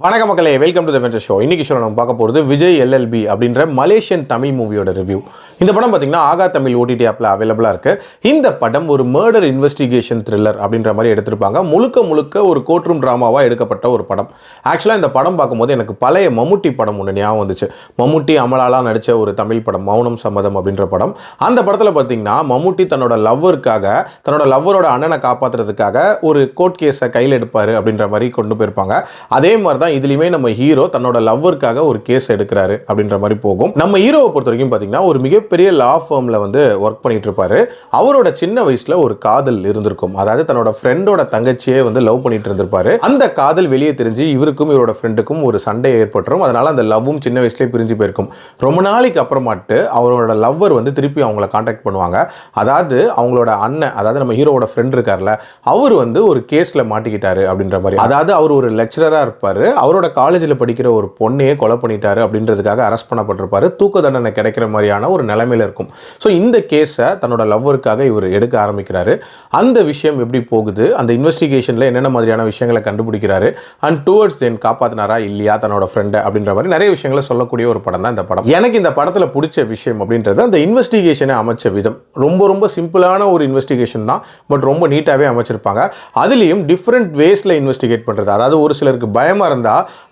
வணக்கம் மக்களே, welcome to the venture show. இன்னைக்கு ஷோ நம்ம பார்க்க போகிறது விஜய் எல்எல்பி அப்படின்ற மலேசியன் தமிழ் மூவியோட ரிவ்யூ. இந்த படம் பார்த்தீங்கன்னா ஆகா தமிழ் ஓடிடி ஆப்பில் அவைலபிளாக இருக்குது. இந்த படம் ஒரு மர்டர் இன்வெஸ்டிகேஷன் த்ரில்லர் அப்படின்ற மாதிரி எடுத்திருப்பாங்க. முழுக்க ஒரு கோர்ட் ரூம் ட்ராமாவாக எடுக்கப்பட்ட ஒரு படம். ஆக்சுவலாக இந்த படம் பார்க்கும்போது எனக்கு பழைய மம்முட்டி படம் ஒன்று ஞாபகம் வந்துச்சு. மம்முட்டி அமலாலாம் நடித்த ஒரு தமிழ் படம் மௌனம் சம்மதம் அப்படின்ற படம். அந்த படத்தில் பார்த்தீங்கன்னா மம்முட்டி தன்னோட லவ்வரோட அண்ணனை காப்பாற்றுறதுக்காக ஒரு கோர்ட் கேஸை கையில் எடுப்பார் அப்படின்ற மாதிரி கொண்டு போயிருப்பாங்க. அதே மாதிரி இதுலயுமே நம்ம ஹீரோ தன்னோட லவ்வருக்காக ஒரு கேஸ் எடுக்கிறாரு அப்படின்ற மாதிரி போகும். நம்ம ஹீரோவை பொறுத்த வரைக்கும் பாத்தீங்கன்னா ஒரு மிகப்பெரிய லா ஃபார்ம்ல ஒர்க் பண்ணிட்டு இருப்பாரு. அவரோட சின்ன வயசுல ஒரு காதல் இருந்திருக்கும். அதாவது தன்னோட ஃப்ரெண்டோட தங்கச்சியே லவ் பண்ணிட்டு இருந்திருப்பாரு. அந்த காதல் வெளியே தெரிஞ்சு இவருக்கும் இவரோட ஃப்ரெண்டுக்கும் ஒரு சண்டை ஏற்பட்டுரும். அதனால அந்த லவ்வும் சின்ன வயசுலேயே பிரிஞ்சு போயிருக்கும். ரொம்ப நாளைக்கு அப்புறமாட்டு அவரோட லவ்வர் திருப்பி அவங்கள கான்டாக்ட் பண்ணுவாங்க. அதாவது அவங்களோட அண்ணன், அதாவது நம்ம ஹீரோவோட ஃப்ரெண்ட் இருக்கார்ல, அவர் ஒரு கேஸ்ல மாட்டிக்கிட்டாரு அப்படின்ற மாதிரி. அதாவது அவர் ஒரு லெக்சரரா இருப்பாரு. அவரோட காலேஜில் படிக்கிற ஒரு பொண்ணையே கொலை பண்ணிட்டாரு அப்படின்றதுக்காக அரெஸ்ட் பண்ணப்பட்டிருப்பாரு. தூக்கு தண்டனை கிடைக்கிற மாதிரியான ஒரு நிலைமையில இருக்கும். ஸோ இந்த கேஸை தன்னோட லவ்வருக்காக இவர் எடுக்க ஆரம்பிக்கிறாரு. அந்த விஷயம் எப்படி போகுது, அந்த இன்வெஸ்டிகேஷனில் என்னென்ன மாதிரியான விஷயங்களை கண்டுபிடிக்கிறாரு, அண்ட் டுவர்ட்ஸ் தென் காப்பாத்தினாரா இல்லையா தன்னோட ஃப்ரெண்டை அப்படின்ற மாதிரி நிறைய விஷயங்களை சொல்லக்கூடிய ஒரு படம் தான் இந்த படம். எனக்கு இந்த படத்தில் பிடிச்ச விஷயம் அப்படின்றது அந்த இன்வெஸ்டிகேஷனை அமைச்ச விதம். ரொம்ப சிம்பிளான ஒரு இன்வெஸ்டிகேஷன் தான், பட் ரொம்ப நீட்டாகவே அமைச்சிருப்பாங்க. அதுலேயும் டிஃப்ரெண்ட் வேஸில் இன்வெஸ்டிகேட் பண்ணுறது. அதாவது ஒரு சிலருக்கு பயமாக இருந்தால்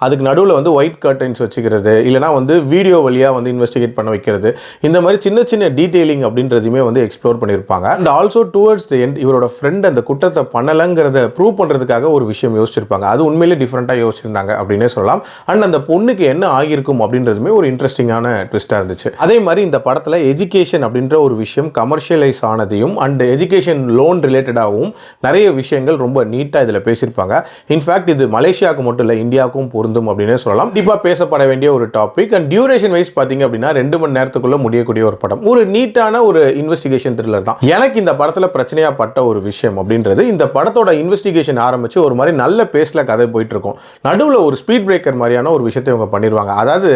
அதுக்கு நடுவில் ஒயிட் கர்டன்ஸ் வச்சுக்கிறது, இல்லைனா வீடியோ வழியாக இன்வெஸ்டிகேட் பண்ண வைக்கிறது, இந்த மாதிரி சின்ன டீடைலிங் அப்படின்றதுமே எக்ஸ்ப்ளோர் பண்ணியிருப்பாங்க. And also towards the end இவரோட ஃப்ரெண்ட் அந்த குற்றத்தை பண்ணலங்கிறத ப்ரூவ் பண்ணுறதுக்காக ஒரு விஷயம் யோசிச்சிருப்பாங்க. அது உண்மையிலே டிஃப்ரெண்ட்டாக யோசிச்சிருந்தாங்க அப்படின்னே சொல்லலாம். அண்ட் அந்த பொண்ணுக்கு என்ன ஆகியிருக்கும் அப்படின்றதுமே ஒரு இன்ட்ரெஸ்டிங்கான ட்விஸ்டாக இருந்துச்சு. அதே மாதிரி இந்த படத்தில் எஜுகேஷன் அப்படின்ற ஒரு விஷயம் கமர்ஷியலைஸ் ஆனதையும் அண்ட் எஜுகேஷன் லோன் ரிலேட்டடாகவும் நிறைய விஷயங்கள் ரொம்ப நீட்டாக இதில் பேசியிருப்பாங்க. இன்ஃபேக்ட் இது மலேசியாவுக்கு மட்டும் இல்லை, இந்தியாவுக்கும் பொருந்தும் அப்படின்னே சொல்லலாம். கண்டிப்பாக பேசப்பட வேண்டிய ஒரு டாபிக். அண்ட் டியூரேஷன் வைஸ் பார்த்தீங்க அப்படின்னா 2 மணி நேரத்துக்குள்ள முடியக்கூடிய ஒரு படம். ஒரு நீட்டான ஒரு இன்வெஸ்டிகேஷன் த்ரில்லர் தான். எனக்கு இந்த படத்தில் பிரச்சனையாக பட்ட ஒரு விஷயம் அப்படின்றது, இந்த படத்தோட இன்வெஸ்டிகேஷன் ஆரம்பிச்சு ஒரு மாதிரி நல்ல பேஸில் கதை போயிட்டு இருக்கும். நடுவில் ஒரு ஸ்பீட் பிரேக்கர் மாதிரியான ஒரு விஷயத்தை இவங்க பண்ணிடுவாங்க. அதாவது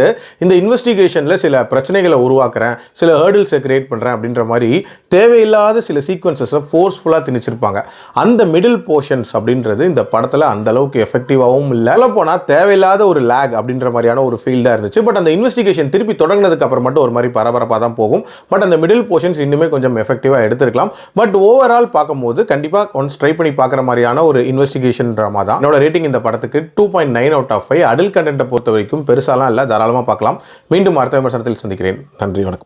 இந்த இன்வெஸ்டிகேஷனில் சில பிரச்சனைகளை உருவாக்குறேன், சில ஹேர்டில்ஸை கிரியேட் பண்ணுறேன் அப்படின்ற மாதிரி தேவையில்லாத சில சீக்வன்சஸை ஃபோர்ஸ்ஃபுல்லாக திணிச்சிருப்பாங்க. அந்த மிடில் போர்ஷன்ஸ் அப்படின்றது இந்த படத்தில் அந்த அளவுக்கு எஃபெக்டிவாகவும் இல்லை. போனால் தேவையில்லாத ஒரு லேக் அப்படின்ற மாதிரியான ஒரு ஃபீல்டாக இருந்துச்சு. பட் அந்த இன்வெஸ்டிகேஷன் திருப்பி தொடங்கினதுக்கு அப்புறம் மட்டும் ஒரு மாதிரி பரபரப்பாக தான் போகும். பட் அந்த மிடில் போர்ஷன்ஸ் இன்னுமே கொஞ்சம் எஃபெக்டிவாக எடுத்துருக்கலாம். பட் ஓவரால் பார்க்கும்போது கண்டிப்பாக ஒன்ஸ் ட்ரை பண்ணி பார்க்குற மாதிரியான ஒரு இன்வெஸ்டிகேஷன் ட்ராமா தான். என்னோட ரேட்டிங் இந்த படத்துக்கு 2.9 out of 5. அடல்ட் கண்டென்ட்டை பொறுத்த வரைக்கும் பெருசாலாம் இல்லை, தாராளமாக பார்க்கலாம். மீண்டும் அடுத்த விமர்சனத்தில் சந்திக்கிறேன். நன்றி, வணக்கம்.